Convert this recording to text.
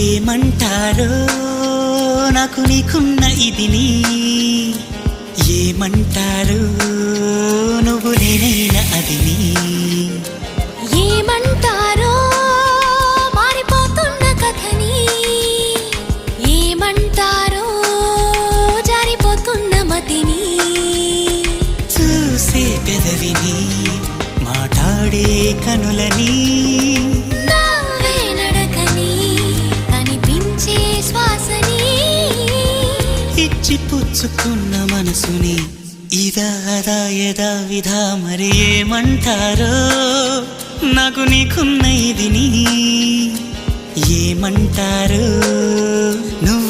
ఏమంటారో నాకు నీకున్న ఇదిని, ఏమంటారు నువ్వు నేనైన అదిని. ఏమంటారో మారిపోతున్న కథని, ఏమంటారో జారిపోతున్న మతిని. చూసే పెదవిని, మాట్లాడే కనులని, నవ్వే నడకని, కనిపించే శ్వాసని, ఇచ్చి పుచ్చుకున్న మనసుని ఇదా అదా యదా విధా. మరి ఏమంటారో నాకు నీకున్న ఇదిని, ఏమంటారు నువ్వు